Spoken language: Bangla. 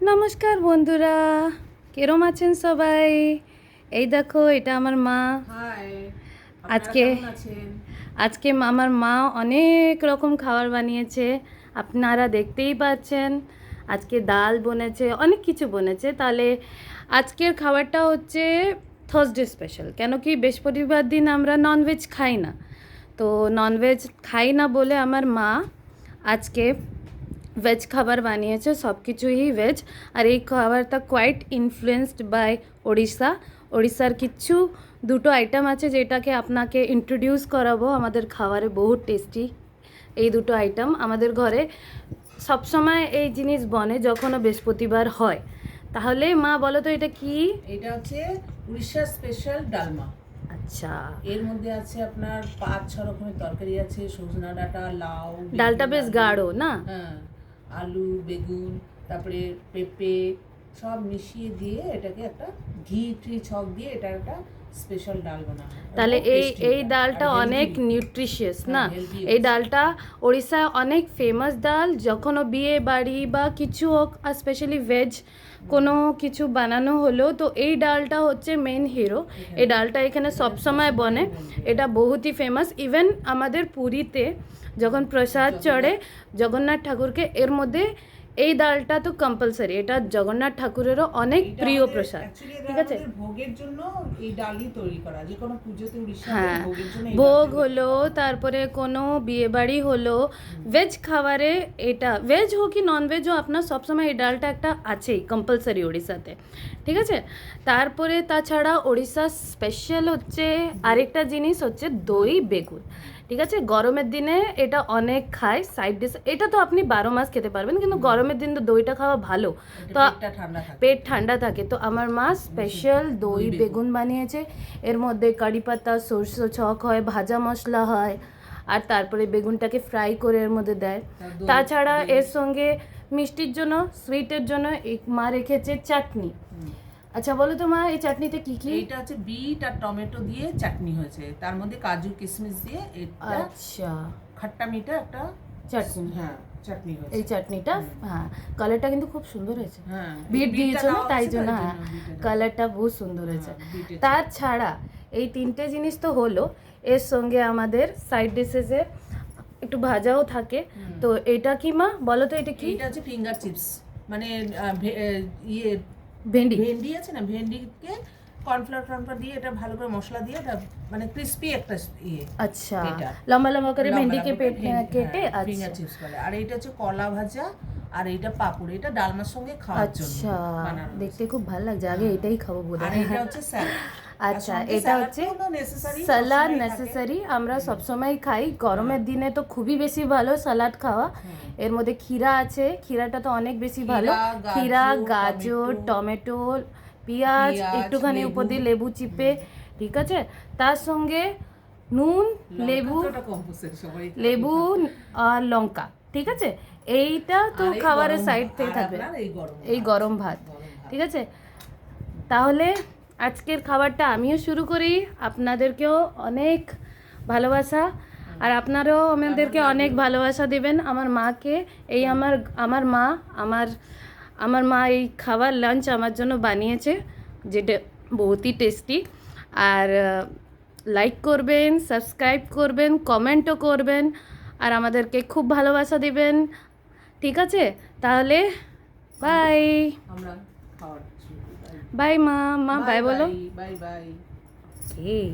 নমস্কার বন্ধুরা, কেরম আছেন সবাই? এই দেখো, এটা আমার মা। হাই, আজকে কেমন আছেন? আজকে আমার মা অনেক রকম খাবার বানিয়েছে, আপনারা দেখতেই পাচ্ছেন। আজকে ডাল বনেছে, অনেক কিছু বনেছে। তাহলে আজকের খাবারটা হচ্ছে থার্সডে স্পেশাল, কেন কি বৃহস্পতিবার দিন আমরা ননভেজ খাই না। তো ননভেজ খাই না বলে আমার মা আজকে ভেজ খাবার বানিয়েছে, সব কিছুই ভেজ। আর এই খাবারটা কোয়াইট ইনফ্লুয়েন্সড বাই ওড়িশার কিছু দুটো আইটেম আছে যেটাকে আপনাকে ইন্ট্রোডিউস করাবো। আমাদের খাবারে বহুত টেস্টি এই দুটো আইটেম। আমাদের ঘরে সবসময় এই জিনিস বনে যখনও বৃহস্পতিবার হয়। তাহলে মা বলো তো এটা কি? এটা হচ্ছে উড়িষ্যা স্পেশাল ডালমা। আচ্ছা, এর মধ্যে আছে আপনার 5-6 রকমের তরকারি আছে, সজনা ডাঁটা, লাউ, ডালটা বেশ আলু, গাঢ় না? হ্যাঁ, আলু, বেগুন, তারপরে পেঁপে সব মিশিয়ে দিয়ে এটাকে একটা ঘি ছক দিয়ে এটা একটা স্পেশাল ডাল বানানো হয়। তাহলে খুব এই tasty এই এটা। ডালটা আর অনেক healthy। নিউট্রিশিয়াস না? হ্যাঁ, healthy এই আছে। ডালটা ওড়িশায় অনেক ফেমাস ডাল। যখনও বিয়ে বাড়ি বা কিছু হোক, আর স্পেশালি ভেজ কোনো কিছু বানানো হলো, তো এই ডালটা হচ্ছে মেন হিরো। এই ডালটা এখানে সবসময় বনে, এটা বহুতই ফেমাস। ইভেন আমাদের পুরীতে যখন প্রসাদ চড়ে জগন্নাথ ঠাকুরকে, এর মধ্যে এই ডালটা তো কম্পালসারি। এটা জগন্নাথ ঠাকুরেরও অনেক এটা প্রিয় আমাদের প্রসাদ, অ্যাকচুয়ালি ঠিক আছে? আমাদের ভোগের জন্য এই ডালই তৈরি করা, যে কোনো পুজোতে উড়িষ্যাতে হ্যাঁ, ভোগের জন্য এই ভোগ ডালটা হলো, তারপরে কোনো বিয়েবাড়ি হলো, ভেজ খাবারে এটা, ভেজ হোক কি ননভেজ হোক, আপনার সবসময় এই ডালটা একটা আছেই কম্পালসারি ওড়িশাতে, ঠিক আছে? তারপরে তাছাড়া ওড়িশার স্পেশাল হচ্ছে আরেকটা জিনিস হচ্ছে দই বেগুন, ঠিক আছে? গরমের দিনে এটা অনেক খায় সাইড ডিশ। এটা তো আপনি 12 মাস খেতে পারবেন, কিন্তু গরমের দিন তো দইটা খাওয়া ভালো। এটা তো পেটটা ঠান্ডা থাকে। পেট ঠান্ডা থাকে, তো আমার মা স্পেশাল দই বেগুন বানিয়েছে। এর মধ্যে কারি পাতা, সরষে ছক হয়, ভাজা মশলা হয়, আর তারপরে বেগুনটাকে ফ্রাই করে এর মধ্যে দেয়। তাছাড়া এর সঙ্গে মিষ্টির জন্য, সুইটের জন্য মা রেখেছে চাটনি। আচ্ছা বলো তো মা, এই চাটনিতে কি কি? এইটা হচ্ছে বিট আর টমেটো দিয়ে চাটনি হয়েছে, তার মধ্যে কাজু কিশমিশ দিয়ে এটা আচ্ছা, খাট্টা মিঠা একটা চাটনি। হ্যাঁ চাটনি হয়েছে। এই চাটনিটা, হ্যাঁ, কালারটা কিন্তু খুব সুন্দর হয়েছে। হ্যাঁ, বিট বিটটা দিয়েছো না, দেওয়া তাই হয়েছে, জন্য তাই হ্যাঁ, জন্য বিটটা দেওয়া। কালারটা বহুত সুন্দর হয়েছে। বিটের তাছাড়া এই তিনটে জিনিস তো হলো, এর সঙ্গে আমাদের সাইড ডিশেসে একটু ভাজাও থাকে। তো এটা কি মা বলো তো, এটা কি? এইটা হচ্ছে ফিঙ্গার চিপস, মানে ইয়ে ভেন্ডি। ভেন্ডি আছে না, ভেন্ডিকে কর্নফ্লাওয়ার দিয়ে এটা ভালো করে মশলা দিয়ে এটা মানে ক্রিস্পি একটা ইয়ে। আচ্ছা, এটা লম্বা লম্বা করে লম্বা ভেন্ডিকে লম্বা করে কেটে, ফিঙ্গার আচ্ছা চিপস বলে। আর এইটা হচ্ছে কলা ভাজা, আর এইটা পাপড়, এটা ডালমার সঙ্গে খাওয়ার জন্য আচ্ছা, বানানো দেখতে খুব ভালো লাগছে। আগে এটাই খাবো বোধ আর হয়। এটা হচ্ছে স্যালাড। আচ্ছা, এটা হচ্ছে সালাদ নেসেসারি, আমরা সবসময় খাই। গরমের দিনে তো খুবই বেশি ভালো সালাদ খাওয়া। এর মধ্যে ক্ষীরা আছে, ক্ষীরাটা তো অনেক বেশি ভালো। ক্ষীরা, গাজর, টমেটো, পেঁয়াজ, একটুখানি উপর দিয়ে লেবু চিপে, ঠিক আছে? তার সঙ্গে নুন, লেবু আর লঙ্কা, ঠিক আছে? এইটা তো খাবারের সাইড থেকে থাকবে। এই গরম ভাত, ঠিক আছে? তাহলে আজকের খাবারটা আমিও শুরু করি। আপনাদেরকেও অনেক ভালোবাসা, আর আপনারাও আমাদেরকে অনেক ভালোবাসা দেবেন। আমার মাকে, এই আমার মা, আমার মা এই খাবার লাঞ্চ আমার জন্য বানিয়েছে, যেটা বহুতই টেস্টি। আর লাইক করবেন, সাবস্ক্রাইব করবেন, কমেন্টও করবেন, আর আমাদেরকে খুব ভালোবাসা দেবেন, ঠিক আছে? তাহলে বাই। আমরা খাওয়ার বাই মা, বাই বলো। Bye bye. Okay.